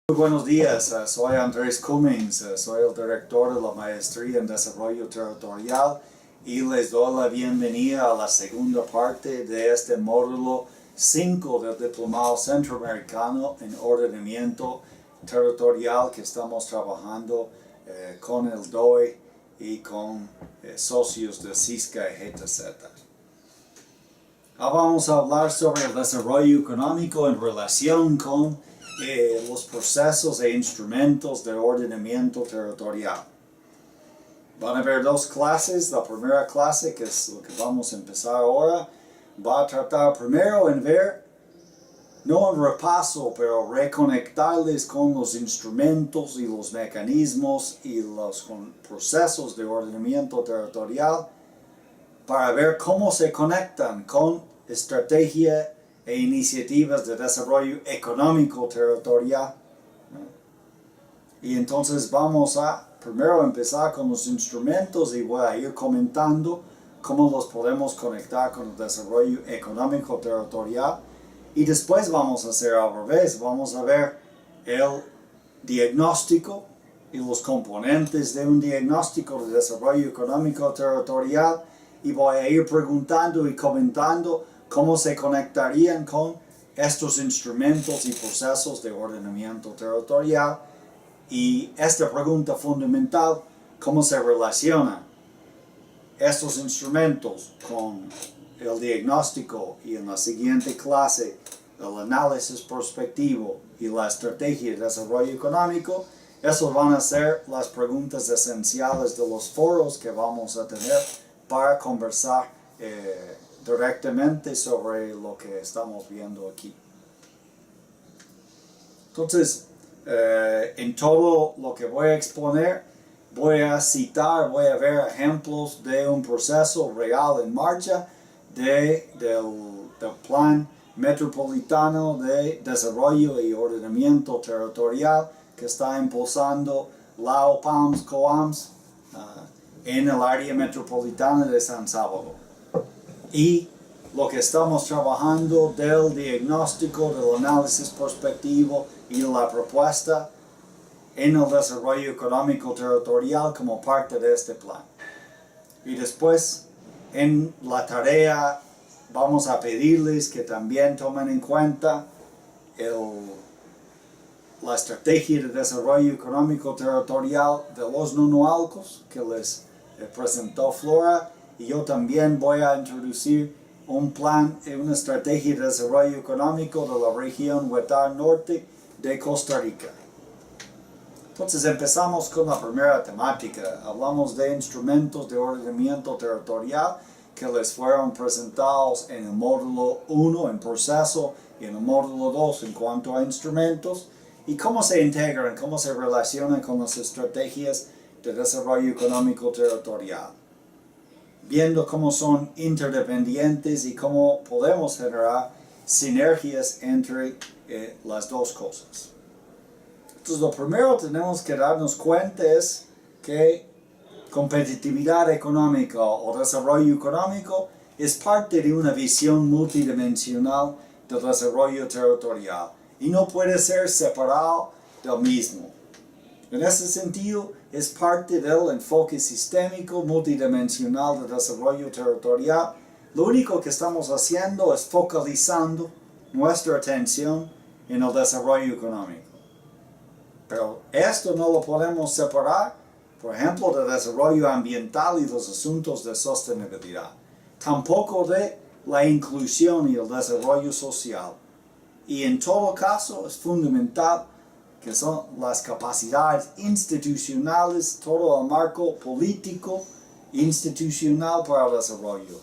Muy buenos días, soy Andrés Cummings, soy el director de la Maestría en Desarrollo Territorial y les doy la bienvenida a la segunda parte de este módulo 5 del Diplomado Centroamericano en Ordenamiento Territorial que estamos trabajando con el DOE y con socios de CISCA y GTZ. Ahora vamos a hablar sobre el desarrollo económico en relación con los procesos e instrumentos de ordenamiento territorial. Van a haber dos clases. La primera clase, que es lo que vamos a empezar ahora, va a tratar primero en ver, no un repaso, pero reconectarles con los instrumentos y los mecanismos y los procesos de ordenamiento territorial para ver cómo se conectan con estrategia e iniciativas de desarrollo económico territorial. Y entonces vamos a primero empezar con los instrumentos y voy a ir comentando cómo los podemos conectar con el desarrollo económico territorial. Y después vamos a hacer al revés, vamos a ver el diagnóstico y los componentes de un diagnóstico de desarrollo económico territorial y voy a ir preguntando y comentando cómo se conectarían con estos instrumentos y procesos de ordenamiento territorial. Y esta pregunta fundamental, ¿cómo se relacionan estos instrumentos con el diagnóstico? Y en la siguiente clase, el análisis prospectivo y la estrategia de desarrollo económico. Esas van a ser las preguntas esenciales de los foros que vamos a tener para conversar directamente sobre lo que estamos viendo aquí. Entonces, en todo lo que voy a exponer, voy a citar, voy a ver ejemplos de un proceso real en marcha del Plan Metropolitano de Desarrollo y Ordenamiento Territorial que está impulsando la OPAMS, COAMS, en el área metropolitana de San Salvador. Y lo que estamos trabajando del diagnóstico, del análisis prospectivo y de la propuesta en el desarrollo económico territorial como parte de este plan. Y después, en la tarea, vamos a pedirles que también tomen en cuenta la estrategia de desarrollo económico territorial de los nonualcos que les presentó Flora. Y yo también voy a introducir un plan, una estrategia de desarrollo económico de la región Huetar Norte de Costa Rica. Entonces empezamos con la primera temática. Hablamos de instrumentos de ordenamiento territorial que les fueron presentados en el módulo 1 en proceso y en el módulo 2 en cuanto a instrumentos y cómo se integran, cómo se relacionan con las estrategias de desarrollo económico territorial. Viendo cómo son interdependientes y cómo podemos generar sinergias entre las dos cosas. Entonces, lo primero que tenemos que darnos cuenta es que competitividad económica o desarrollo económico es parte de una visión multidimensional del desarrollo territorial y no puede ser separado del mismo. En ese sentido, es parte del enfoque sistémico multidimensional de desarrollo territorial. Lo único que estamos haciendo es focalizando nuestra atención en el desarrollo económico. Pero esto no lo podemos separar, por ejemplo, del desarrollo ambiental y los asuntos de sostenibilidad. Tampoco de la inclusión y el desarrollo social. Y en todo caso es fundamental que son las capacidades institucionales, todo el marco político institucional para el desarrollo.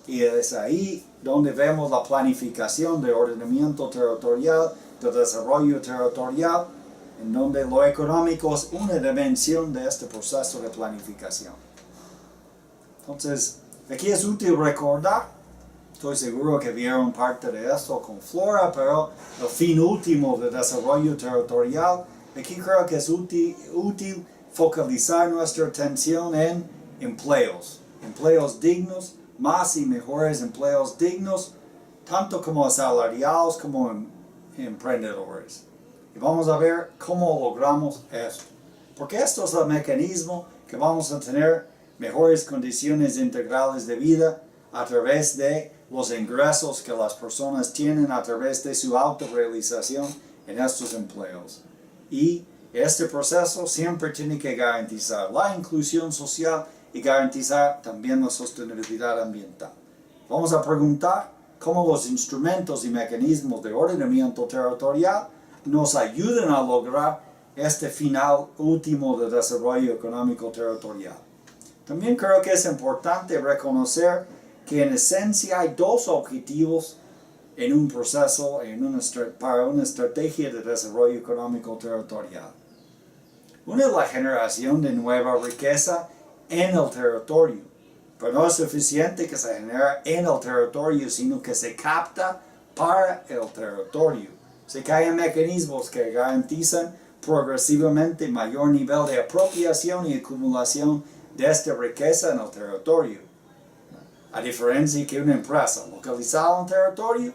Y es ahí donde vemos la planificación de ordenamiento territorial, de desarrollo territorial, en donde lo económico es una dimensión de este proceso de planificación. Entonces, aquí es útil recordar. Estoy seguro que vieron parte de esto con Flora, pero el fin último de desarrollo territorial, aquí creo que es útil focalizar nuestra atención en empleos dignos, más y mejores empleos dignos, tanto como asalariados como emprendedores. y vamos a ver cómo logramos esto. Porque esto es el mecanismo que vamos a tener mejores condiciones integrales de vida a través de los ingresos que las personas tienen a través de su autorrealización en estos empleos. Y este proceso siempre tiene que garantizar la inclusión social y garantizar también la sostenibilidad ambiental. Vamos a preguntar cómo los instrumentos y mecanismos de ordenamiento territorial nos ayudan a lograr este final último de desarrollo económico territorial. También creo que es importante reconocer que en esencia hay dos objetivos en un proceso, para una estrategia de desarrollo económico territorial. Una es la generación de nueva riqueza en el territorio, pero no es suficiente que se genere en el territorio, sino que se capta para el territorio. O sea, que haya mecanismos que garantizan progresivamente mayor nivel de apropiación y acumulación de esta riqueza en el territorio. A diferencia que una empresa localizada en el territorio,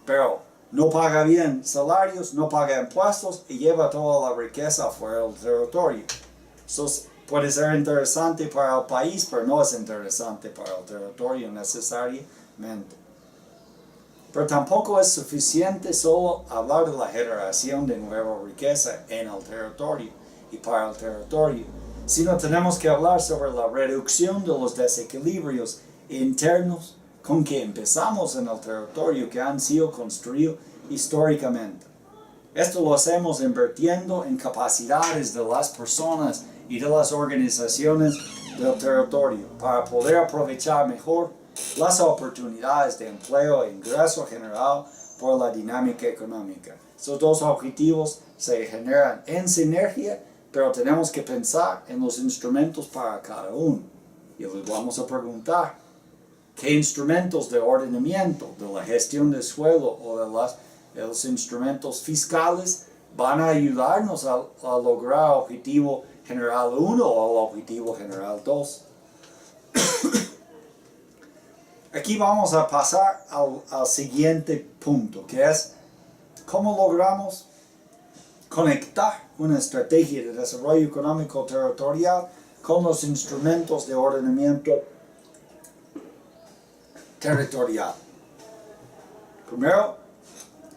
pero no paga bien salarios, no paga impuestos y lleva toda la riqueza fuera del territorio. Eso puede ser interesante para el país, pero no es interesante para el territorio necesariamente. Pero tampoco es suficiente solo hablar de la generación de nueva riqueza en el territorio y para el territorio, sino tenemos que hablar sobre la reducción de los desequilibrios internos con que empezamos en el territorio que han sido construidos históricamente. Esto lo hacemos invirtiendo en capacidades de las personas y de las organizaciones del territorio para poder aprovechar mejor las oportunidades de empleo e ingreso generado por la dinámica económica. Estos dos objetivos se generan en sinergia, pero tenemos que pensar en los instrumentos para cada uno. Y les vamos a preguntar, ¿qué instrumentos de ordenamiento, de la gestión del suelo o de los instrumentos fiscales van a ayudarnos a lograr el objetivo general 1 o el objetivo general 2? Aquí vamos a pasar al siguiente punto, que es cómo logramos conectar una estrategia de desarrollo económico territorial con los instrumentos de ordenamiento territorial. Primero,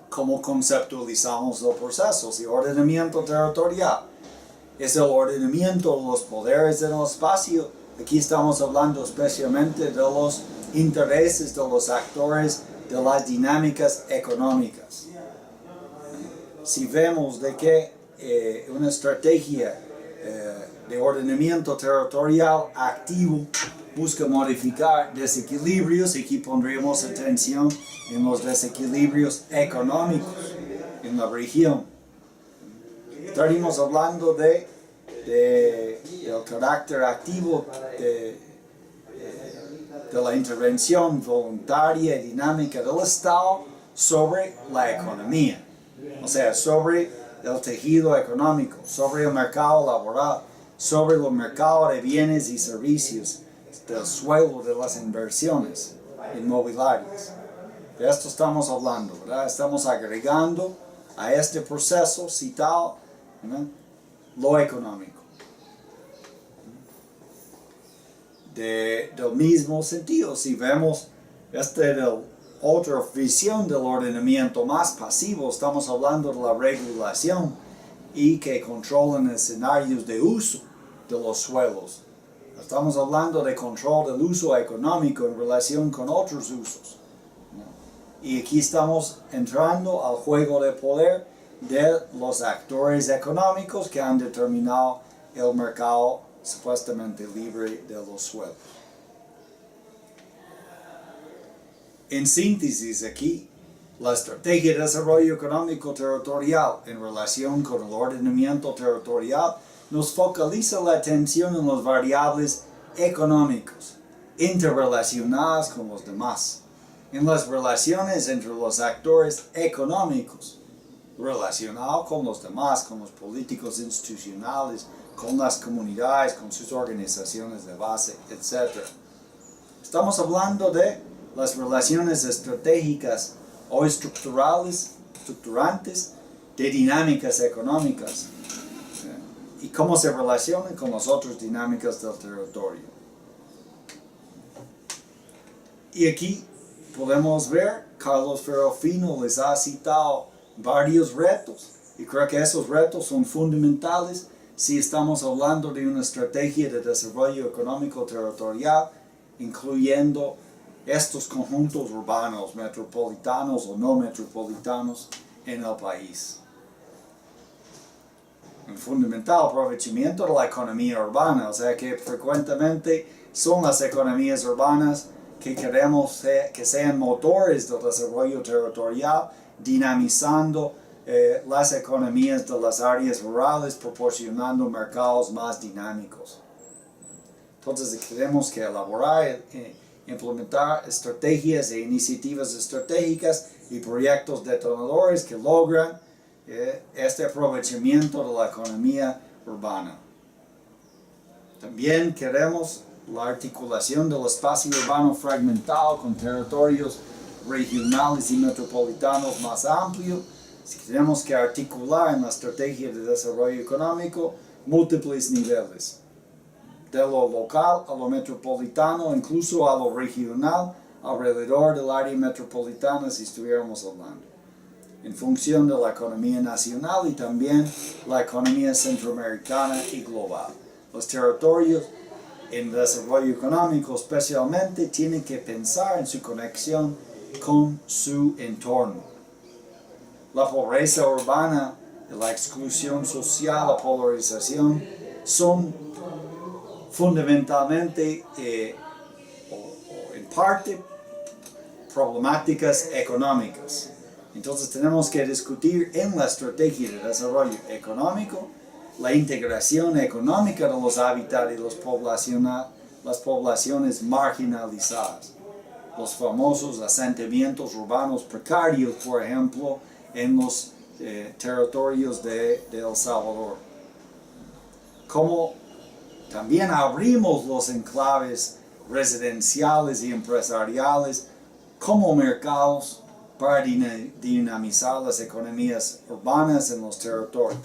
cómo conceptualizamos los procesos. Y ordenamiento territorial es el ordenamiento de los poderes en el espacio. Aquí estamos hablando especialmente de los intereses de los actores de las dinámicas económicas. Si vemos de que una estrategia de ordenamiento territorial activo busca modificar desequilibrios, aquí pondríamos atención en los desequilibrios económicos en la región. Estaríamos hablando del carácter activo de la intervención voluntaria y dinámica del Estado sobre la economía, o sea, sobre el tejido económico, sobre el mercado laboral, sobre el mercado de bienes y servicios, del suelo de las inversiones inmobiliarias. De esto estamos hablando, ¿verdad? Estamos agregando a este proceso citado, ¿no?, lo económico. Del mismo sentido, si vemos otra visión del ordenamiento más pasivo, estamos hablando de la regulación y que controlan escenarios de uso de los suelos. Estamos hablando de control del uso económico en relación con otros usos. Y aquí estamos entrando al juego de poder de los actores económicos que han determinado el mercado supuestamente libre de los suelos. En síntesis aquí, la estrategia de desarrollo económico territorial en relación con el ordenamiento territorial nos focaliza la atención en las variables económicas interrelacionadas con los demás, en las relaciones entre los actores económicos relacionados con los demás, con los políticos institucionales, con las comunidades, con sus organizaciones de base, etc. Estamos hablando de las relaciones estratégicas o estructurantes de dinámicas económicas y cómo se relacionan con las otras dinámicas del territorio. Y aquí podemos ver, Carlos Ferrofino les ha citado varios retos, y creo que esos retos son fundamentales si estamos hablando de una estrategia de desarrollo económico territorial, incluyendo estos conjuntos urbanos, metropolitanos o no metropolitanos en el país. Un fundamental aprovechamiento de la economía urbana, o sea que frecuentemente son las economías urbanas que queremos que sean motores del desarrollo territorial, dinamizando las economías de las áreas rurales, proporcionando mercados más dinámicos. Entonces tenemos que elaborar e implementar estrategias e iniciativas estratégicas y proyectos detonadores que logran este aprovechamiento de la economía urbana. También queremos la articulación del espacio urbano fragmentado con territorios regionales y metropolitanos más amplios. Tenemos que articular en la estrategia de desarrollo económico múltiples niveles, de lo local a lo metropolitano, incluso a lo regional, alrededor del área metropolitana si estuviéramos hablando, en función de la economía nacional y también la economía centroamericana y global. Los territorios en desarrollo económico especialmente tienen que pensar en su conexión con su entorno. La pobreza urbana, la exclusión social, la polarización son fundamentalmente o en parte problemáticas económicas. Entonces tenemos que discutir en la estrategia de desarrollo económico la integración económica de los hábitats y las poblaciones marginalizadas. Los famosos asentamientos urbanos precarios, por ejemplo, en los territorios de El Salvador. Como también abrimos los enclaves residenciales y empresariales como mercados para dinamizar las economías urbanas en los territorios.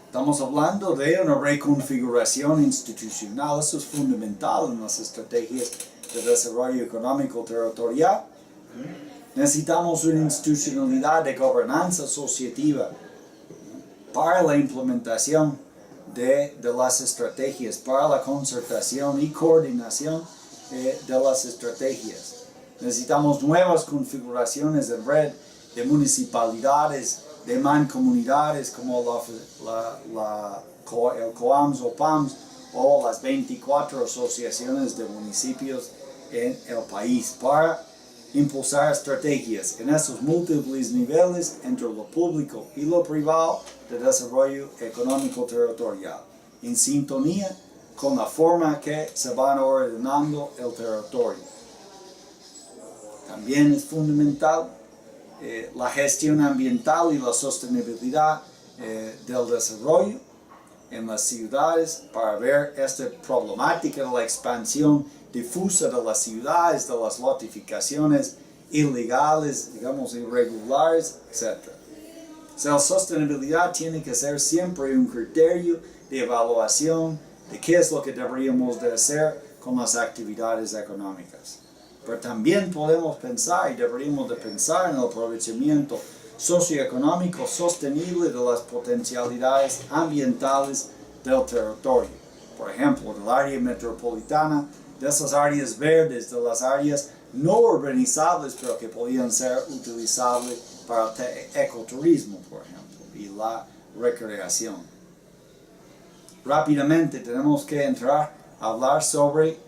Estamos hablando de una reconfiguración institucional, eso es fundamental en las estrategias de desarrollo económico territorial. Necesitamos una institucionalidad de gobernanza asociativa para la implementación de las estrategias, para la concertación y coordinación de las estrategias. Necesitamos nuevas configuraciones de red de municipalidades, de mancomunidades como el COAMS o PAMS o las 24 asociaciones de municipios en el país para impulsar estrategias en esos múltiples niveles entre lo público y lo privado de desarrollo económico territorial, en sintonía con la forma que se van ordenando el territorio. También es fundamental la gestión ambiental y la sostenibilidad del desarrollo en las ciudades para ver esta problemática de la expansión difusa de las ciudades, de las lotificaciones ilegales, digamos irregulares, etc. O sea, la sostenibilidad tiene que ser siempre un criterio de evaluación de qué es lo que deberíamos de hacer con las actividades económicas. Pero también podemos pensar y deberíamos de pensar en el aprovechamiento socioeconómico sostenible de las potencialidades ambientales del territorio. Por ejemplo, del área metropolitana, de esas áreas verdes, de las áreas no urbanizables, pero que podían ser utilizables para el ecoturismo, por ejemplo, y la recreación. Rápidamente tenemos que entrar a hablar sobre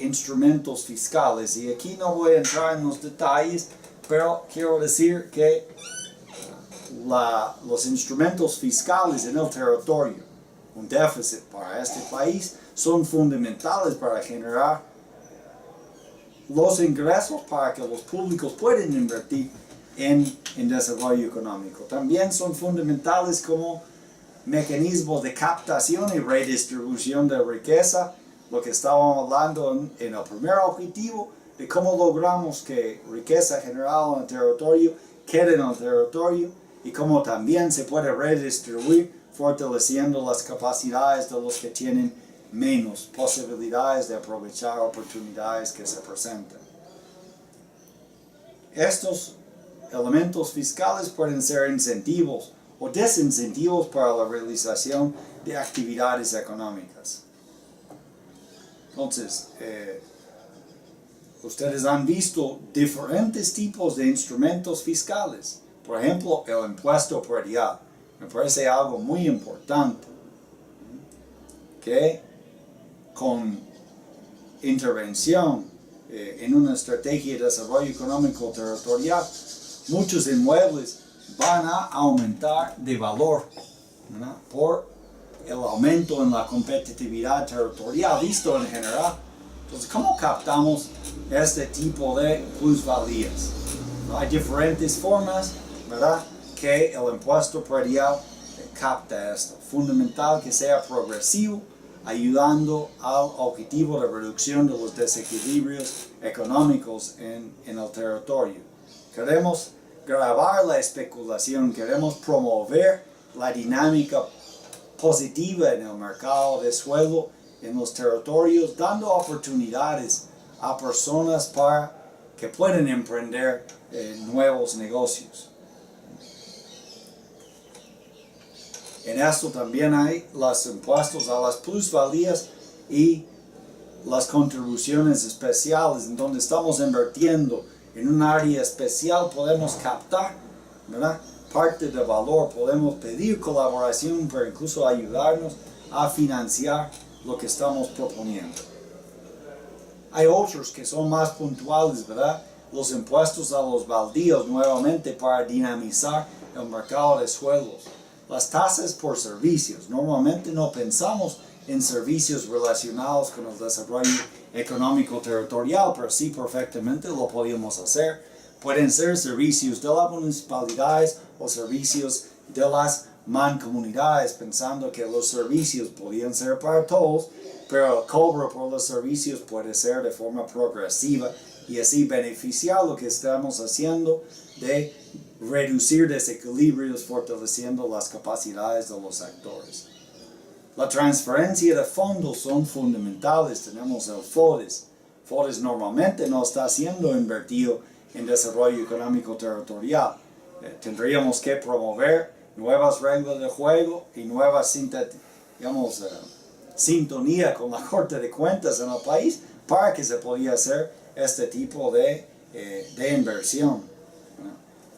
instrumentos fiscales, y aquí no voy a entrar en los detalles, pero quiero decir que los instrumentos fiscales en el territorio, un déficit para este país, son fundamentales para generar los ingresos para que los públicos puedan invertir en desarrollo económico. También son fundamentales como mecanismos de captación y redistribución de riqueza, lo que estábamos hablando en el primer objetivo, de cómo logramos que riqueza generada en el territorio queda en el territorio y cómo también se puede redistribuir fortaleciendo las capacidades de los que tienen menos posibilidades de aprovechar oportunidades que se presentan. Estos elementos fiscales pueden ser incentivos o desincentivos para la realización de actividades económicas. Entonces, ustedes han visto diferentes tipos de instrumentos fiscales. Por ejemplo, el impuesto predial. Me parece algo muy importante que con intervención en una estrategia de desarrollo económico territorial, muchos inmuebles van a aumentar de valor, ¿verdad? Por el aumento en la competitividad territorial visto en general. Entonces, ¿cómo captamos este tipo de plusvalías? Hay diferentes formas, ¿verdad?, que el impuesto predial capta esto. Fundamental que sea progresivo, ayudando al objetivo de reducción de los desequilibrios económicos en el territorio. Queremos grabar la especulación, queremos promover la dinámica positiva en el mercado de suelo en los territorios, dando oportunidades a personas para que puedan emprender nuevos negocios. En esto también hay los impuestos a las plusvalías y las contribuciones especiales, en donde estamos invirtiendo en un área especial, podemos captar, ¿verdad?, parte de valor, podemos pedir colaboración para incluso ayudarnos a financiar lo que estamos proponiendo. Hay otros que son más puntuales, ¿verdad? Los impuestos a los baldíos, nuevamente para dinamizar el mercado de suelos. Las tasas por servicios. Normalmente no pensamos en servicios relacionados con el desarrollo económico territorial, pero sí perfectamente lo podemos hacer. Pueden ser servicios de las municipalidades o servicios de las mancomunidades, pensando que los servicios podían ser para todos, pero el cobro por los servicios puede ser de forma progresiva y así beneficiar lo que estamos haciendo de reducir desequilibrios fortaleciendo las capacidades de los actores. La transferencia de fondos son fundamentales. Tenemos el FODES. FODES normalmente no está siendo invertido en desarrollo económico territorial. Tendríamos que promover nuevas reglas de juego y nueva sintonía con la Corte de Cuentas en el país para que se pueda hacer este tipo de inversión.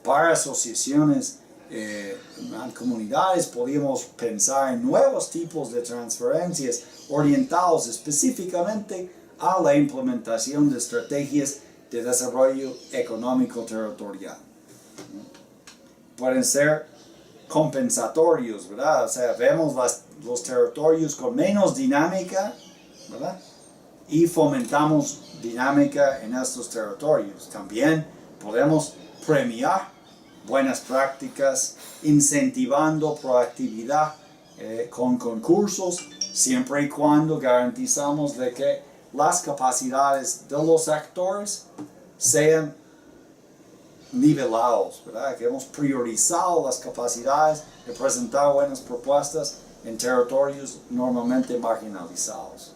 Para asociaciones, comunidades, podríamos pensar en nuevos tipos de transferencias orientados específicamente a la implementación de estrategias de desarrollo económico territorial. Pueden ser compensatorios, ¿verdad? O sea, vemos los territorios con menos dinámica, ¿verdad?, y fomentamos dinámica en estos territorios. También podemos premiar buenas prácticas, incentivando proactividad con concursos, siempre y cuando garantizamos de que las capacidades de los actores sean nivelados, ¿verdad? Que hemos priorizado las capacidades de presentar buenas propuestas en territorios normalmente marginalizados.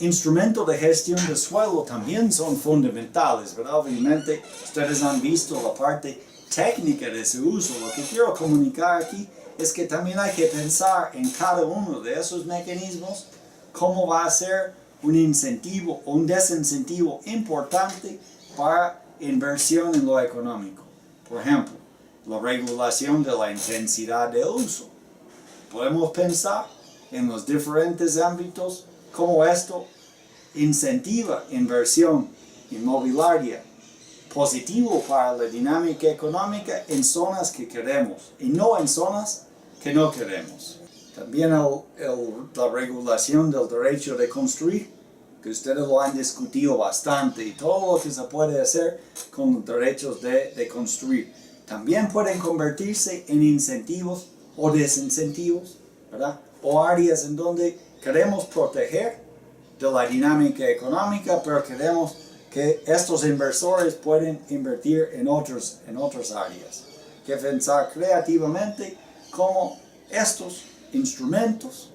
Instrumentos de gestión de suelo también son fundamentales, ¿verdad? Obviamente, ustedes han visto la parte técnica de su uso. Lo que quiero comunicar aquí es que también hay que pensar en cada uno de esos mecanismos cómo va a ser un incentivo o un desincentivo importante para inversión en lo económico. Por ejemplo, la regulación de la intensidad de uso. Podemos pensar en los diferentes ámbitos cómo esto incentiva inversión inmobiliaria positivo para la dinámica económica en zonas que queremos y no en zonas que no queremos. También la regulación del derecho de construir, que ustedes lo han discutido bastante, y todo lo que se puede hacer con los derechos de construir. También pueden convertirse en incentivos o desincentivos, ¿verdad? O áreas en donde queremos proteger de la dinámica económica, pero queremos que estos inversores pueden invertir en otras áreas, que pensar creativamente cómo estos instrumentos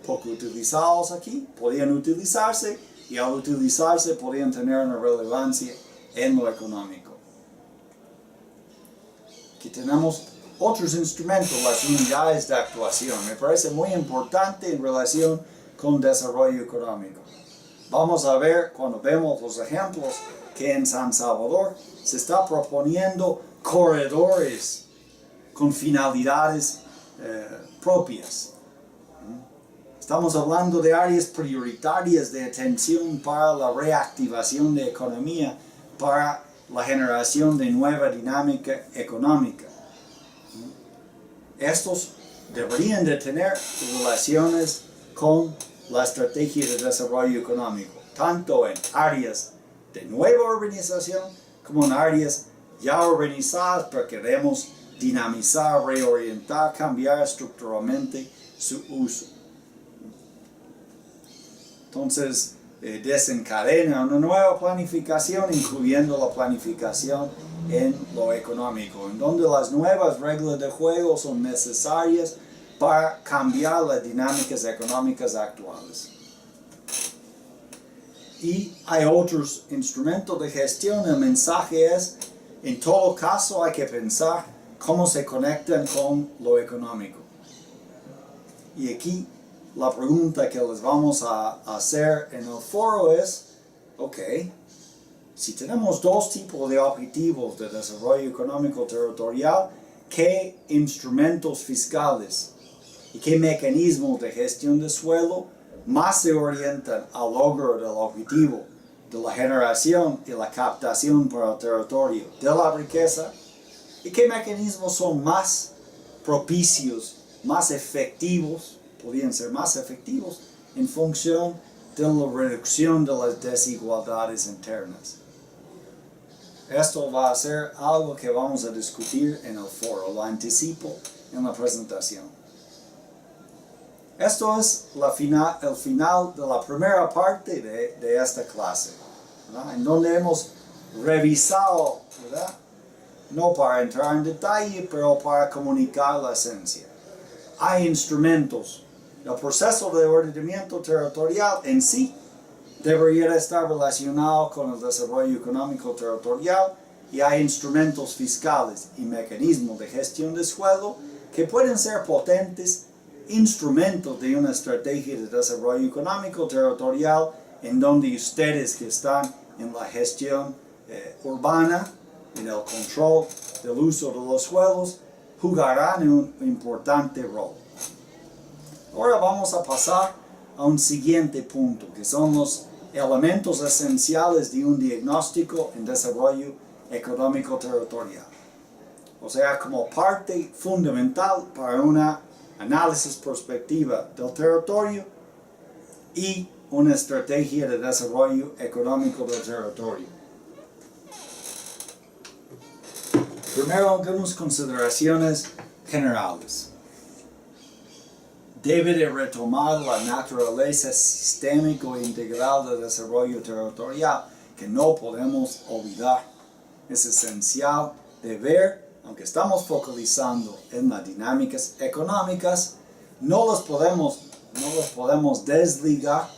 poco utilizados aquí podían utilizarse y al utilizarse podían tener una relevancia en lo económico. Aquí tenemos otros instrumentos, las unidades de actuación. Me parece muy importante en relación con desarrollo económico. Vamos a ver cuando vemos los ejemplos que en San Salvador se está proponiendo corredores con finalidades propias. Estamos hablando de áreas prioritarias de atención para la reactivación de economía, para la generación de nueva dinámica económica. Estos deberían de tener relaciones con la estrategia de desarrollo económico, tanto en áreas de nueva urbanización como en áreas ya urbanizadas, pero queremos dinamizar, reorientar, cambiar estructuralmente su uso. Entonces, desencadena una nueva planificación, incluyendo la planificación en lo económico, en donde las nuevas reglas de juego son necesarias para cambiar las dinámicas económicas actuales. Y hay otros instrumentos de gestión. El mensaje es, en todo caso hay que pensar cómo se conectan con lo económico. Y aquí la pregunta que les vamos a hacer en el foro es, ok, si tenemos dos tipos de objetivos de desarrollo económico territorial, ¿qué instrumentos fiscales y qué mecanismos de gestión de suelo más se orientan al logro del objetivo de la generación y la captación para el territorio de la riqueza? ¿Y qué mecanismos son más propicios, más efectivos, podrían ser más efectivos en función de la reducción de las desigualdades internas? Esto va a ser algo que vamos a discutir en el foro, lo anticipo en la presentación. Esto es el final de la primera parte de esta clase, ¿verdad? En donde hemos revisado, ¿verdad? No para entrar en detalle, pero para comunicar la esencia. Hay instrumentos. El proceso de ordenamiento territorial en sí debería estar relacionado con el desarrollo económico territorial, y hay instrumentos fiscales y mecanismos de gestión de suelo que pueden ser potentes instrumentos de una estrategia de desarrollo económico territorial, en donde ustedes que están en la gestión urbana, en el control del uso de los suelos, jugarán un importante rol. Ahora vamos a pasar a un siguiente punto, que son los elementos esenciales de un diagnóstico en desarrollo económico territorial. O sea, como parte fundamental para una análisis prospectiva del territorio y una estrategia de desarrollo económico del territorio. Primero, algunas consideraciones generales. Debe de retomar la naturaleza sistémico e integral del desarrollo territorial, que no podemos olvidar. Es esencial de ver, aunque estamos focalizando en las dinámicas económicas, no las podemos desligar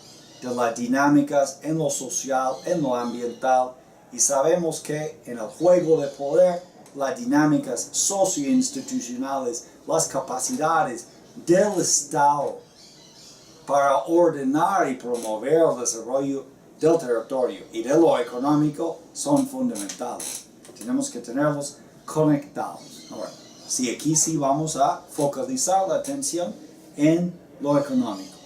de las dinámicas en lo social, en lo ambiental, y sabemos que en el juego de poder, las dinámicas socioinstitucionales, las capacidades del Estado para ordenar y promover el desarrollo del territorio y de lo económico son fundamentales. Tenemos que tenerlos conectados. Ahora, si aquí sí vamos a focalizar la atención en lo económico.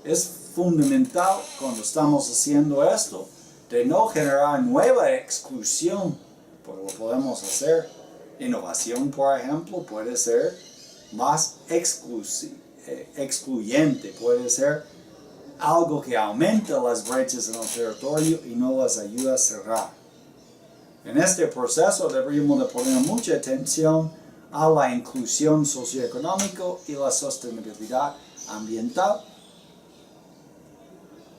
Es fundamental cuando estamos haciendo esto de no generar nueva exclusión, porque lo podemos hacer. Innovación, por ejemplo, puede ser más excluyente, puede ser algo que aumenta las brechas en el territorio y no las ayuda a cerrar. En este proceso deberíamos de poner mucha atención a la inclusión socioeconómica y la sostenibilidad ambiental.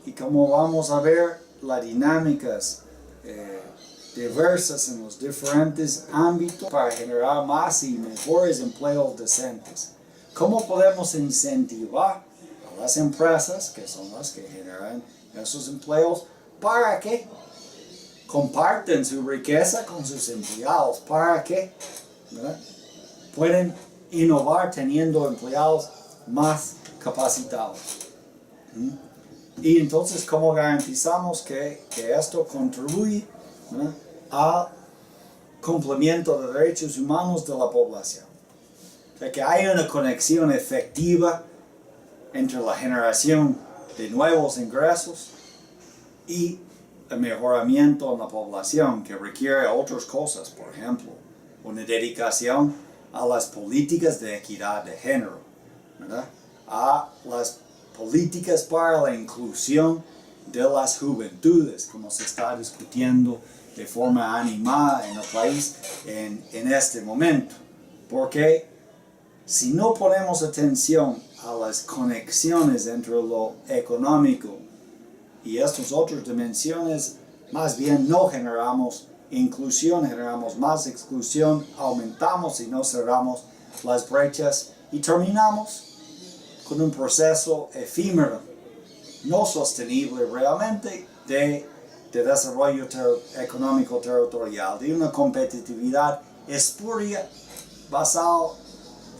Y como vamos a ver las dinámicas diversas en los diferentes ámbitos para generar más y mejores empleos decentes. ¿Cómo podemos incentivar a las empresas, que son las que generan esos empleos, para que comparten su riqueza con sus empleados, para que, ¿verdad?, pueden innovar teniendo empleados más capacitados? Y entonces, ¿cómo garantizamos que esto contribuye, ¿verdad?, al cumplimiento de derechos humanos de la población? O sea, que hay una conexión efectiva entre la generación de nuevos ingresos y el mejoramiento en la población, que requiere otras cosas, por ejemplo, una dedicación a las políticas de equidad de género, ¿verdad?, a las políticas para la inclusión de las juventudes, como se está discutiendo de forma animada en el país en este momento. Porque si no ponemos atención a las conexiones entre lo económico y estas otras dimensiones, más bien no generamos inclusión, generamos más exclusión, aumentamos y no cerramos las brechas y terminamos con un proceso efímero, no sostenible realmente, de desarrollo económico territorial, de una competitividad espuria basada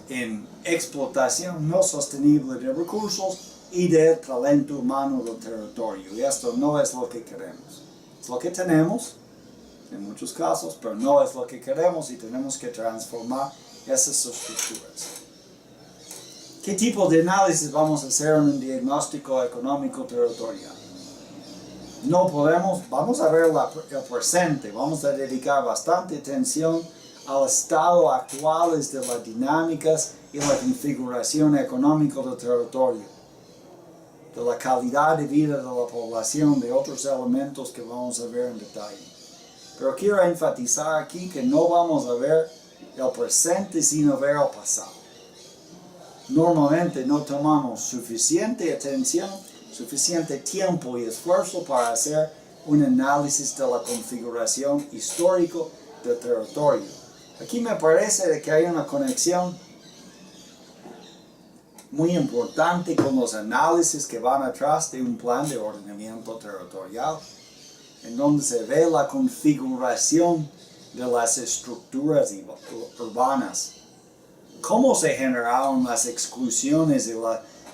en explotación no sostenible de recursos y del talento humano del territorio. Y esto no es lo que queremos. Es lo que tenemos en muchos casos, pero no es lo que queremos y tenemos que transformar esas estructuras. ¿Qué tipo de análisis vamos a hacer en un diagnóstico económico territorial? No podemos, vamos a ver el presente, vamos a dedicar bastante atención al estado actual de las dinámicas y la configuración económica del territorio, de la calidad de vida de la población, de otros elementos que vamos a ver en detalle. Pero quiero enfatizar aquí que no vamos a ver el presente sino ver el pasado. Normalmente no tomamos suficiente atención, suficiente tiempo y esfuerzo para hacer un análisis de la configuración histórica del territorio. Aquí me parece que hay una conexión muy importante con los análisis que van atrás de un plan de ordenamiento territorial, en donde se ve la configuración de las estructuras urbanas. Cómo se generaron las exclusiones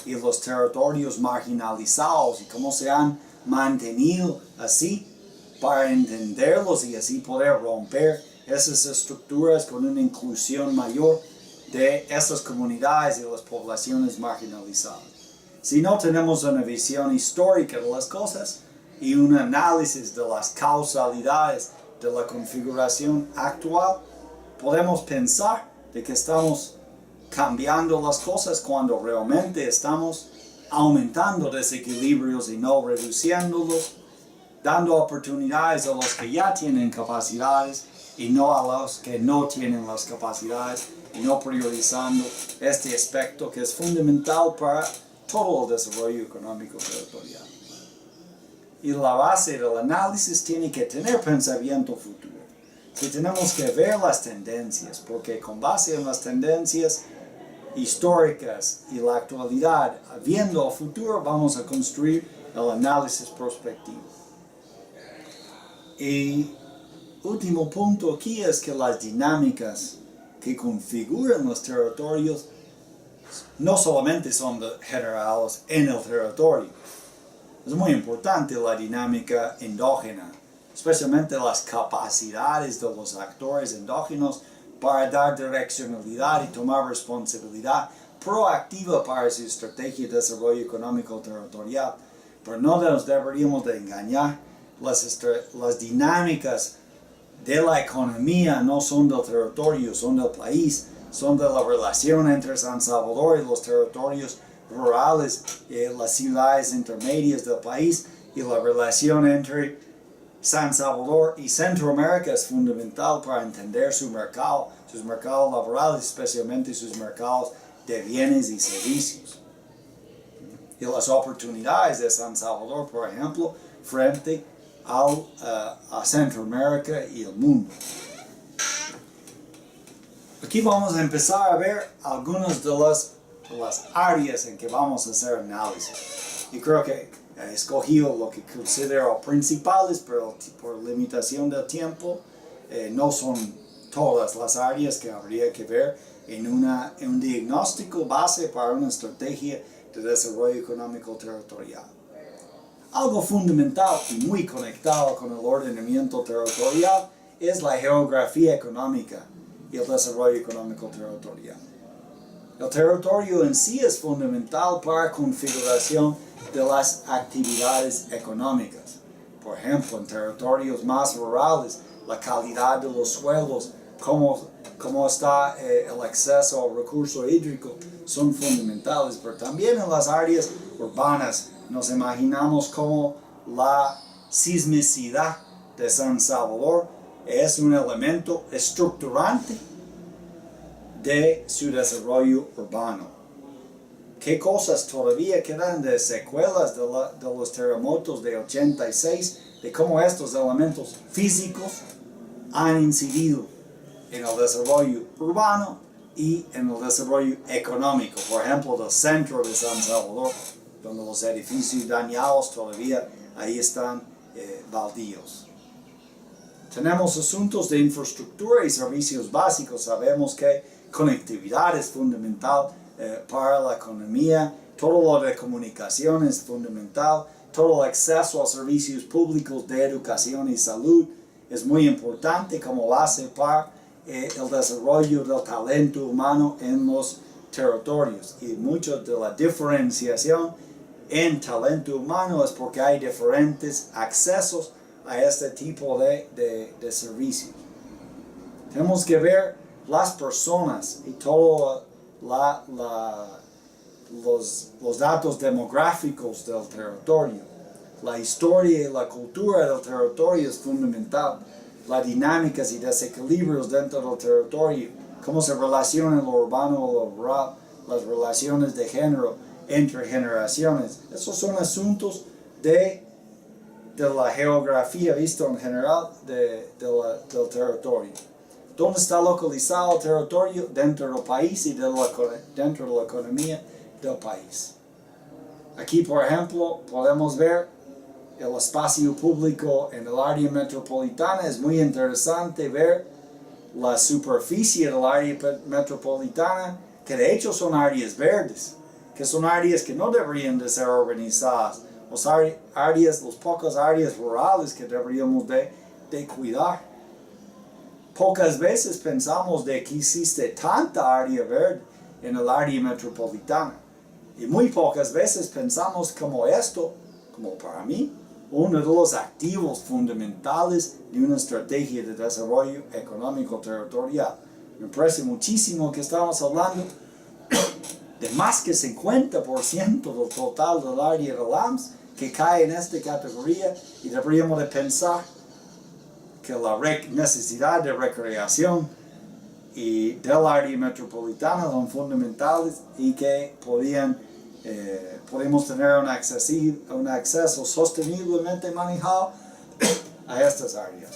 y los territorios marginalizados y cómo se han mantenido así para entenderlos y así poder romper esas estructuras con una inclusión mayor de esas comunidades y las poblaciones marginalizadas. Si no tenemos una visión histórica de las cosas y un análisis de las causalidades de la configuración actual, podemos pensar de que estamos cambiando las cosas cuando realmente estamos aumentando desequilibrios y no reduciéndolos, dando oportunidades a los que ya tienen capacidades y no a los que no tienen las capacidades, y no priorizando este aspecto que es fundamental para todo el desarrollo económico territorial. Y la base del análisis tiene que tener pensamiento futuro. Y tenemos que ver las tendencias, porque con base en las tendencias históricas y la actualidad, viendo el futuro, vamos a construir el análisis prospectivo. Y último punto aquí es que las dinámicas que configuran los territorios no solamente son generados en el territorio. Es muy importante la dinámica endógena, especialmente las capacidades de los actores endógenos para dar direccionalidad y tomar responsabilidad proactiva para su estrategia de desarrollo económico territorial. Pero no nos deberíamos de engañar, las dinámicas de la economía no son del territorio, son del país, son de la relación entre San Salvador y los territorios rurales, las ciudades intermedias del país, y la relación entre San Salvador y Centroamérica es fundamental para entender su mercado, sus mercados laborales, especialmente sus mercados de bienes y servicios. Y las oportunidades de San Salvador, por ejemplo, frente a Centroamérica y el mundo. Aquí vamos a empezar a ver algunas de las áreas en que vamos a hacer análisis. Y creo que he escogido lo que considero principales, pero por limitación del tiempo no son todas las áreas que habría que ver en un diagnóstico base para una estrategia de desarrollo económico territorial. Algo fundamental y muy conectado con el ordenamiento territorial es la geografía económica y el desarrollo económico territorial. El territorio en sí es fundamental para la configuración de las actividades económicas. Por ejemplo, en territorios más rurales, la calidad de los suelos, cómo está el acceso al recurso hídrico, son fundamentales, pero también en las áreas urbanas nos imaginamos como la sismicidad de San Salvador es un elemento estructurante de su desarrollo urbano. ¿Qué cosas todavía quedan de secuelas de los terremotos de 86, de cómo estos elementos físicos han incidido en el desarrollo urbano y en el desarrollo económico? Por ejemplo, del centro de San Salvador, donde los edificios dañados todavía ahí están baldíos. Tenemos asuntos de infraestructura y servicios básicos. Sabemos que conectividad es fundamental para la economía, todo lo de comunicación es fundamental, todo el acceso a servicios públicos de educación y salud es muy importante como base para el desarrollo del talento humano en los territorios. Y mucho de la diferenciación en talento humano es porque hay diferentes accesos a este tipo de servicios. Tenemos que ver las personas y todos los datos demográficos del territorio. La historia y la cultura del territorio es fundamental. Las dinámicas y desequilibrios dentro del territorio, cómo se relaciona lo urbano o lo rural, las relaciones de género entre generaciones. Esos son asuntos de la geografía visto en general del territorio. ¿Dónde está localizado el territorio? Dentro del país y dentro de la economía del país. Aquí, por ejemplo, podemos ver el espacio público en el área metropolitana. Es muy interesante ver la superficie del área metropolitana, que de hecho son áreas verdes, que son áreas que no deberían de ser urbanizadas, las pocas áreas rurales que deberíamos de cuidar. Pocas veces pensamos de que existe tanta área verde en el área metropolitana. Y muy pocas veces pensamos como esto, como para mí, uno de los activos fundamentales de una estrategia de desarrollo económico territorial. Me parece muchísimo que estamos hablando de más que 50% del total del área de LAMS que cae en esta categoría, y deberíamos de pensar que la necesidad de recreación y del área metropolitana son fundamentales y que podemos tener un acceso sosteniblemente manejado a estas áreas.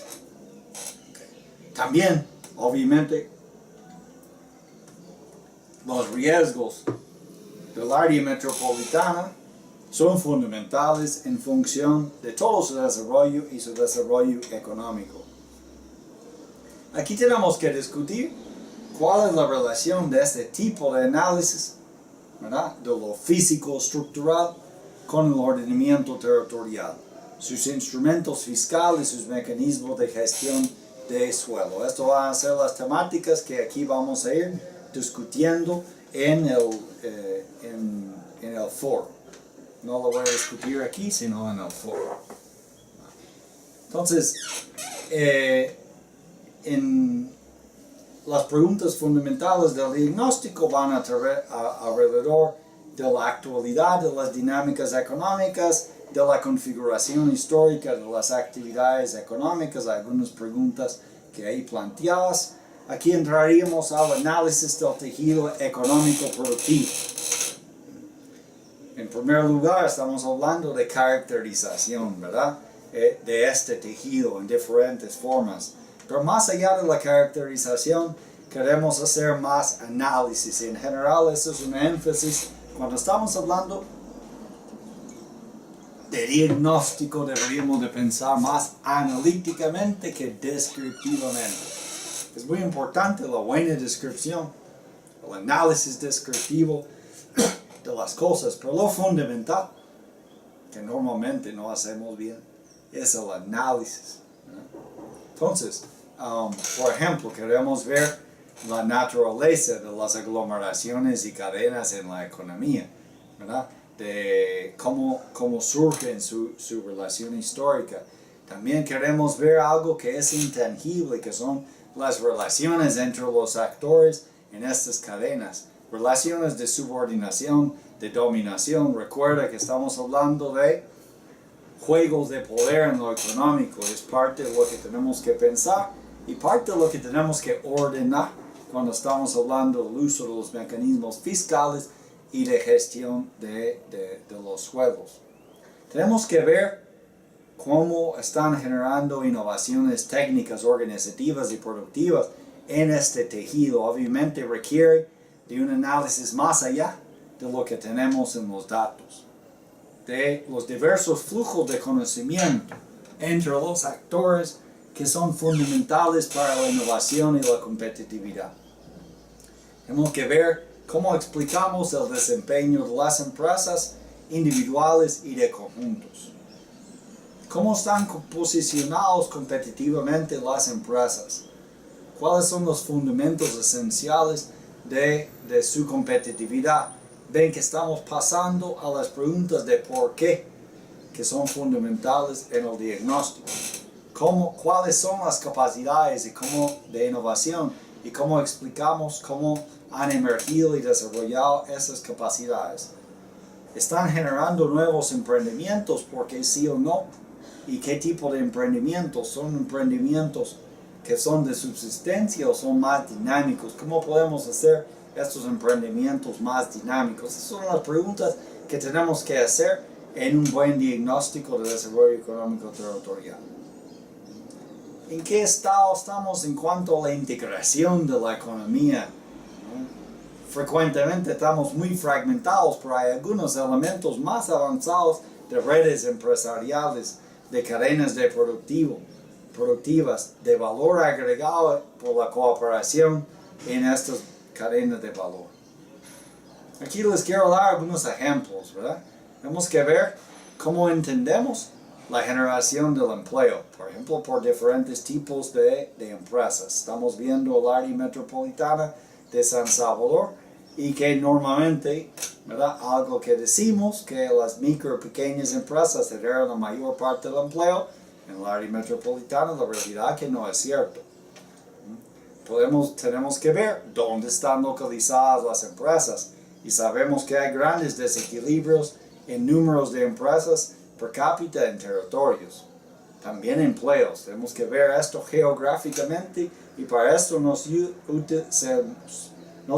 También, obviamente, los riesgos del área metropolitana son fundamentales en función de todo su desarrollo y su desarrollo económico. Aquí tenemos que discutir cuál es la relación de este tipo de análisis, ¿verdad?, de lo físico estructural con el ordenamiento territorial, sus instrumentos fiscales, sus mecanismos de gestión de suelo. Esto van a ser las temáticas que aquí vamos a ir discutiendo en el foro. No lo voy a discutir aquí, sino en el foro. Entonces, las preguntas fundamentales del diagnóstico van alrededor de la actualidad de las dinámicas económicas, de la configuración histórica de las actividades económicas, algunas preguntas que hay planteadas. Aquí entraríamos al análisis del tejido económico productivo. En primer lugar, estamos hablando de caracterización, ¿verdad? de este tejido en diferentes formas. Pero más allá de la caracterización, queremos hacer más análisis. En general, eso es un énfasis. Cuando estamos hablando de diagnóstico, deberíamos de pensar más analíticamente que descriptivamente. Es muy importante la buena descripción, el análisis descriptivo de las cosas, pero lo fundamental, que normalmente no hacemos bien, es el análisis. Entonces, por ejemplo, queremos ver la naturaleza de las aglomeraciones y cadenas en la economía, ¿verdad? De cómo surge en su relación histórica. También queremos ver algo que es intangible, que son las relaciones entre los actores en estas cadenas. Relaciones de subordinación, de dominación. Recuerda que estamos hablando de juegos de poder en lo económico. Es parte de lo que tenemos que pensar y parte de lo que tenemos que ordenar cuando estamos hablando del uso de los mecanismos fiscales y de gestión de los sueldos. Tenemos que ver cómo están generando innovaciones técnicas, organizativas y productivas en este tejido. Obviamente requiere de un análisis más allá de lo que tenemos en los datos, de los diversos flujos de conocimiento entre los actores que son fundamentales para la innovación y la competitividad. Tenemos que ver cómo explicamos el desempeño de las empresas individuales y de conjuntos. ¿Cómo están posicionados competitivamente las empresas? ¿Cuáles son los fundamentos esenciales de su competitividad? Ven que estamos pasando a las preguntas de por qué, que son fundamentales en el diagnóstico. ¿Cuáles son las capacidades de innovación y cómo explicamos cómo han emergido y desarrollado esas capacidades? ¿Están generando nuevos emprendimientos? ¿Por qué sí o no? ¿Y qué tipo de emprendimientos? ¿Son emprendimientos que son de subsistencia o son más dinámicos? ¿Cómo podemos hacer estos emprendimientos más dinámicos? Esas son las preguntas que tenemos que hacer en un buen diagnóstico de desarrollo económico territorial. ¿En qué estado estamos en cuanto a la integración de la economía? Frecuentemente estamos muy fragmentados, pero hay algunos elementos más avanzados de redes empresariales, de cadenas de productivas, de valor agregado por la cooperación en estas cadenas de valor. Aquí les quiero dar algunos ejemplos, ¿verdad? Tenemos que ver cómo entendemos la generación del empleo, por ejemplo, por diferentes tipos de empresas. Estamos viendo el área metropolitana de San Salvador y que normalmente, ¿verdad? Algo que decimos que las micro y pequeñas empresas generan la mayor parte del empleo en el área metropolitana, la realidad que no es cierto. Tenemos que ver dónde están localizadas las empresas y sabemos que hay grandes desequilibrios en números de empresas per cápita en territorios. También empleos. Tenemos que ver esto geográficamente y para esto no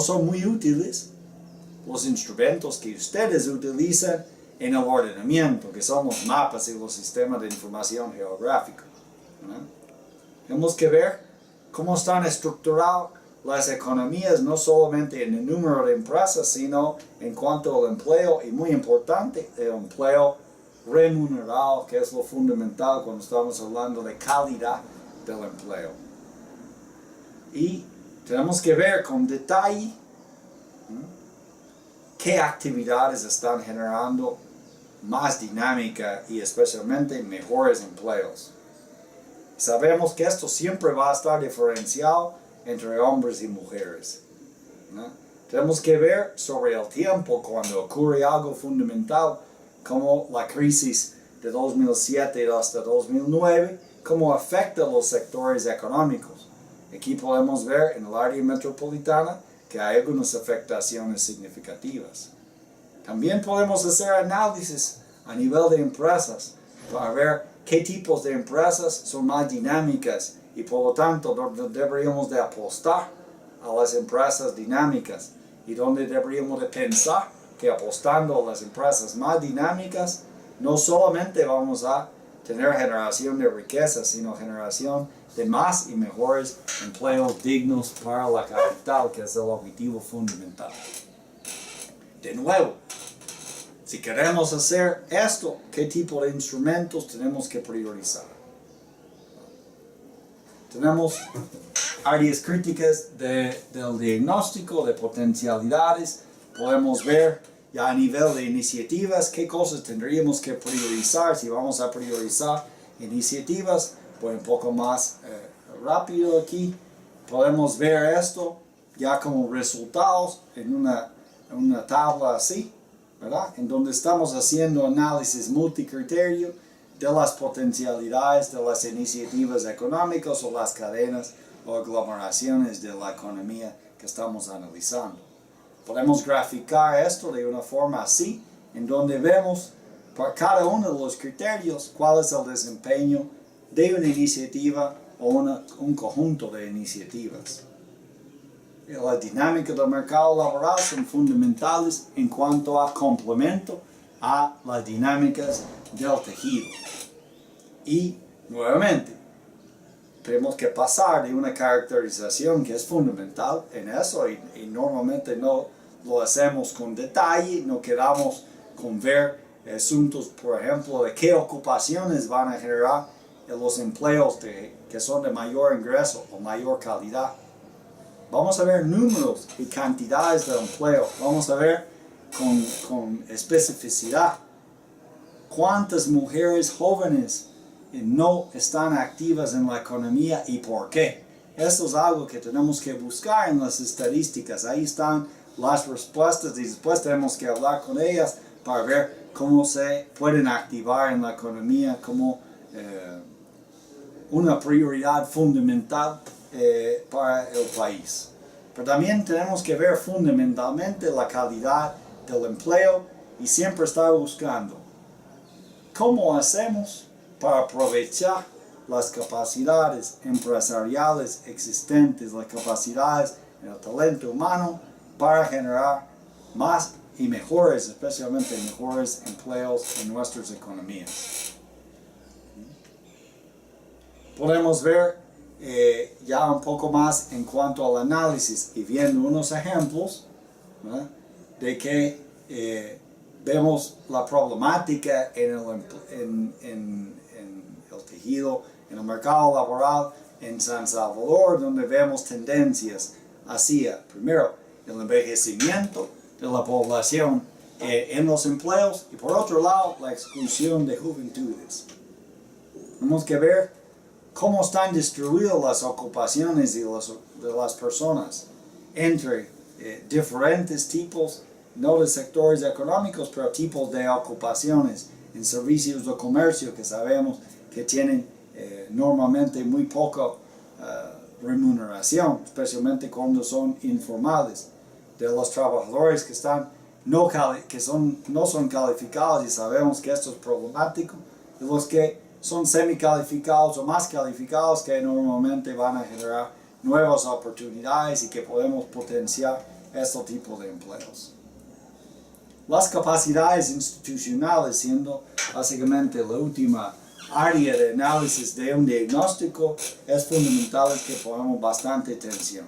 son muy útiles los instrumentos que ustedes utilizan en el ordenamiento, que son los mapas y los sistemas de información geográfica. Tenemos que ver cómo están estructuradas las economías, no solamente en el número de empresas, sino en cuanto al empleo, y muy importante, el empleo remunerado, que es lo fundamental cuando estamos hablando de calidad del empleo. Y tenemos que ver con detalle qué actividades están generando más dinámica y especialmente mejores empleos. Sabemos que esto siempre va a estar diferenciado entre hombres y mujeres, ¿no? Tenemos que ver sobre el tiempo cuando ocurre algo fundamental como la crisis de 2007 hasta 2009, cómo afecta a los sectores económicos. Aquí podemos ver en el área metropolitana que hay algunas afectaciones significativas. También podemos hacer análisis a nivel de empresas para ver qué tipos de empresas son más dinámicas y por lo tanto deberíamos de apostar a las empresas dinámicas y donde deberíamos de pensar que apostando a las empresas más dinámicas no solamente vamos a tener generación de riqueza, sino generación de más y mejores empleos dignos para la capital, que es el objetivo fundamental. De nuevo, si queremos hacer esto, ¿qué tipo de instrumentos tenemos que priorizar? Tenemos áreas críticas del diagnóstico de potencialidades. Podemos ver ya a nivel de iniciativas qué cosas tendríamos que priorizar. Si vamos a priorizar iniciativas, voy un poco más rápido aquí. Podemos ver esto ya como resultados en una tabla así, ¿verdad? En donde estamos haciendo análisis multicriterio de las potencialidades de las iniciativas económicas o las cadenas o aglomeraciones de la economía que estamos analizando. Podemos graficar esto de una forma así, en donde vemos por cada uno de los criterios cuál es el desempeño de una iniciativa o un conjunto de iniciativas. La dinámica del mercado laboral son fundamentales en cuanto a complemento a las dinámicas del tejido. Y nuevamente, tenemos que pasar de una caracterización que es fundamental en eso y normalmente no lo hacemos con detalle, no quedamos con ver asuntos, por ejemplo, de qué ocupaciones van a generar los empleos que son de mayor ingreso o mayor calidad. Vamos a ver números y cantidades de empleo, vamos a ver con especificidad cuántas mujeres jóvenes no están activas en la economía y por qué. Esto es algo que tenemos que buscar en las estadísticas. Ahí están las respuestas y después tenemos que hablar con ellas para ver cómo se pueden activar en la economía como una prioridad fundamental para el país. Pero también tenemos que ver fundamentalmente la calidad del empleo y siempre estar buscando cómo hacemos para aprovechar las capacidades empresariales existentes, las capacidades en el talento humano para generar más y mejores, especialmente mejores empleos en nuestras economías. Podemos ver ya un poco más en cuanto al análisis y viendo unos ejemplos, ¿verdad?, de que vemos la problemática en el tejido, en el mercado laboral en San Salvador, donde vemos tendencias hacia, primero, el envejecimiento de la población en los empleos y por otro lado, la exclusión de juventudes. Tenemos que ver cómo están distribuidas las ocupaciones de las personas entre diferentes tipos, no de sectores económicos, pero tipos de ocupaciones en servicios de comercio que sabemos que tienen normalmente muy poca remuneración, especialmente cuando son informales, de los trabajadores que no son calificados y sabemos que esto es problemático, de los que son semicalificados o más calificados que normalmente van a generar nuevas oportunidades y que podemos potenciar este tipo de empleos. Las capacidades institucionales, siendo básicamente la última área de análisis de un diagnóstico, es fundamental que pongamos bastante atención.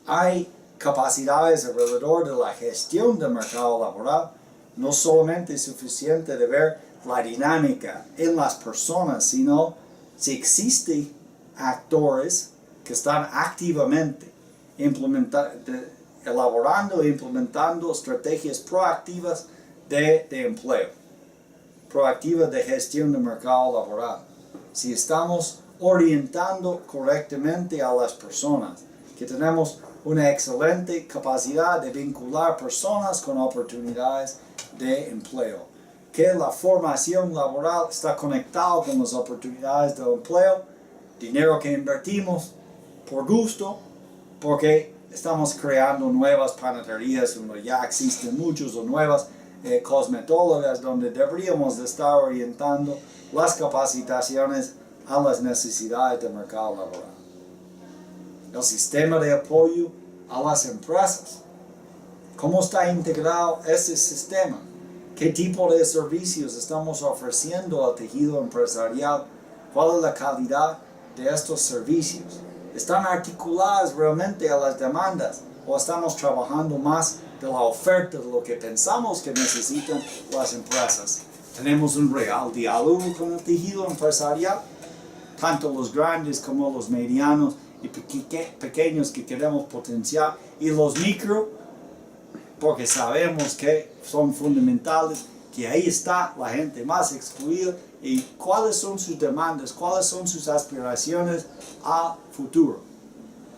Hay capacidades alrededor de la gestión del mercado laboral. No solamente es suficiente de ver la dinámica en las personas, sino si existen actores que están activamente elaborando e implementando estrategias proactivas de empleo, proactivas de gestión del mercado laboral. Si estamos orientando correctamente a las personas, que tenemos una excelente capacidad de vincular personas con oportunidades de empleo, que la formación laboral está conectada con las oportunidades del empleo, dinero que invertimos por gusto, porque estamos creando nuevas panaderías donde ya existen muchos, o nuevas cosmetólogas donde deberíamos de estar orientando las capacitaciones a las necesidades del mercado laboral. El sistema de apoyo a las empresas. ¿Cómo está integrado ese sistema? ¿Qué tipo de servicios estamos ofreciendo al tejido empresarial? ¿Cuál es la calidad de estos servicios? ¿Están articuladas realmente a las demandas o estamos trabajando más de la oferta, de lo que pensamos que necesitan las empresas? ¿Tenemos un real diálogo con el tejido empresarial? Tanto los grandes como los medianos y pequeños que queremos potenciar, y los micro, porque sabemos que son fundamentales, que ahí está la gente más excluida, y cuáles son sus demandas, cuáles son sus aspiraciones a futuro.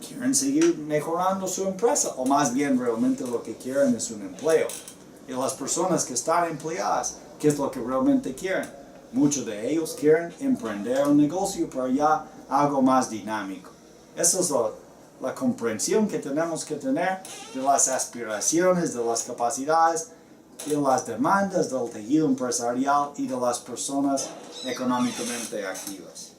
¿Quieren seguir mejorando su empresa o más bien realmente lo que quieren es un empleo? Y las personas que están empleadas, ¿qué es lo que realmente quieren? Muchos de ellos quieren emprender un negocio, pero ya algo más dinámico. Esa es la comprensión que tenemos que tener de las aspiraciones, de las capacidades, de las demandas del tejido empresarial y de las personas económicamente activas.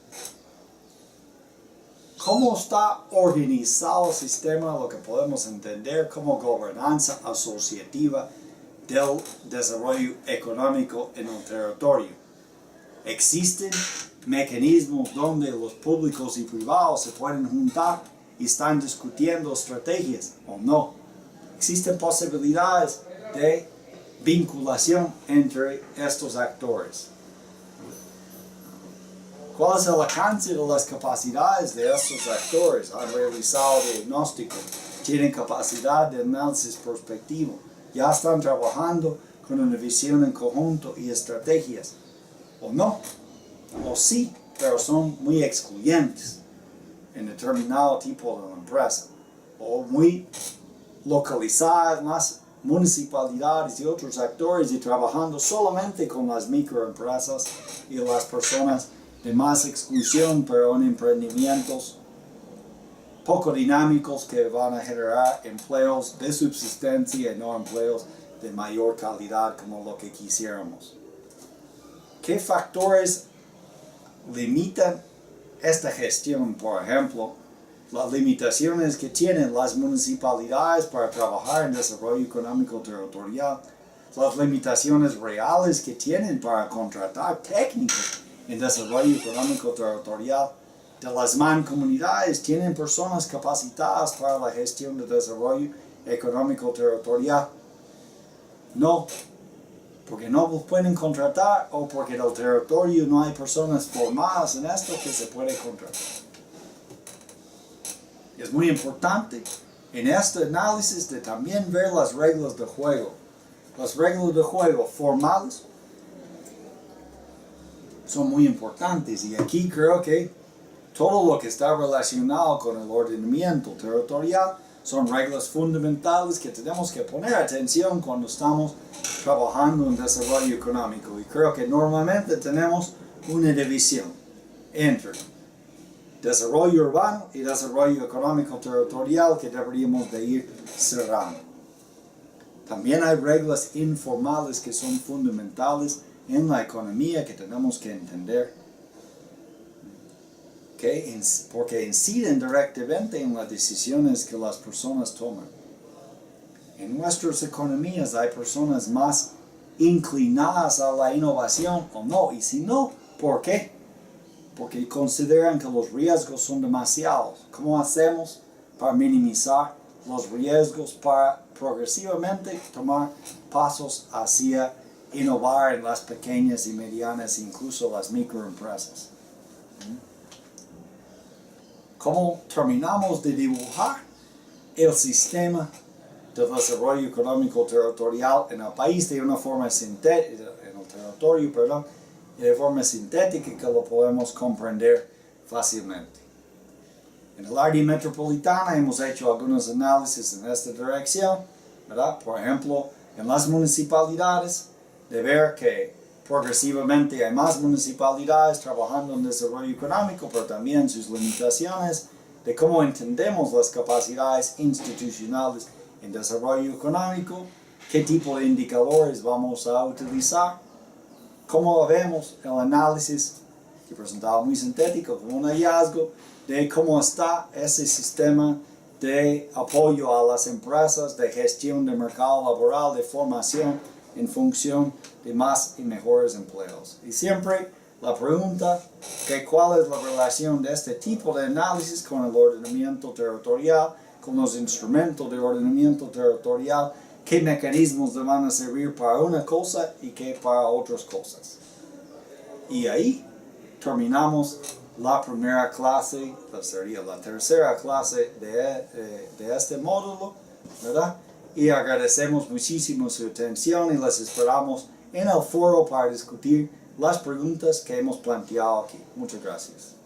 ¿Cómo está organizado el sistema? Lo que podemos entender como gobernanza asociativa del desarrollo económico en el territorio. Existen mecanismos donde los públicos y privados se pueden juntar y están discutiendo estrategias o no. Existen posibilidades de vinculación entre estos actores. ¿Cuál es el alcance de las capacidades de estos actores? Han realizado diagnóstico, tienen capacidad de análisis prospectivo, ya están trabajando con una visión en conjunto y estrategias, o no, o sí, pero son muy excluyentes en determinado tipo de empresa, o muy localizadas en las municipalidades y otros actores y trabajando solamente con las microempresas y las personas de más exclusión, pero en emprendimientos poco dinámicos que van a generar empleos de subsistencia y no empleos de mayor calidad como lo que quisiéramos. ¿Qué factores limitan esta gestión? Por ejemplo, las limitaciones que tienen las municipalidades para trabajar en desarrollo económico territorial, las limitaciones reales que tienen para contratar técnicos en desarrollo económico territorial. De las mancomunidades, ¿tienen personas capacitadas para la gestión de desarrollo económico territorial? No, porque no los pueden contratar o porque en el territorio no hay personas formadas en esto que se puede contratar. Es muy importante en este análisis de también ver las reglas de juego. Las reglas de juego formales son muy importantes y aquí creo que todo lo que está relacionado con el ordenamiento territorial son reglas fundamentales que tenemos que poner atención cuando estamos trabajando en desarrollo económico. Y creo que normalmente tenemos una división entre desarrollo urbano y desarrollo económico territorial que deberíamos de ir cerrando. También hay reglas informales que son fundamentales en la economía que tenemos que entender, porque inciden directamente en las decisiones que las personas toman. En nuestras economías hay personas más inclinadas a la innovación o no, y si no, ¿por qué? Porque consideran que los riesgos son demasiados. ¿Cómo hacemos para minimizar los riesgos, para progresivamente tomar pasos hacia innovar en las pequeñas y medianas, incluso las microempresas? ¿Cómo terminamos de dibujar el sistema de desarrollo económico territorial en el país de una forma sintética, en el territorio, perdón, de forma sintética que lo podemos comprender fácilmente? En el área metropolitana hemos hecho algunos análisis en esta dirección, ¿verdad? Por ejemplo, en las municipalidades, de ver que progresivamente hay más municipalidades trabajando en desarrollo económico, pero también sus limitaciones, de cómo entendemos las capacidades institucionales en desarrollo económico, qué tipo de indicadores vamos a utilizar, cómo vemos el análisis que presentaba muy sintético como un hallazgo de cómo está ese sistema de apoyo a las empresas, de gestión de mercado laboral, de formación en función de más y mejores empleos. Y siempre la pregunta que cuál es la relación de este tipo de análisis con el ordenamiento territorial, con los instrumentos de ordenamiento territorial, qué mecanismos van a servir para una cosa y qué para otras cosas. Y ahí terminamos la primera clase, sería la tercera clase de este módulo, ¿verdad? Y agradecemos muchísimo su atención y les esperamos en el foro para discutir las preguntas que hemos planteado aquí. Muchas gracias.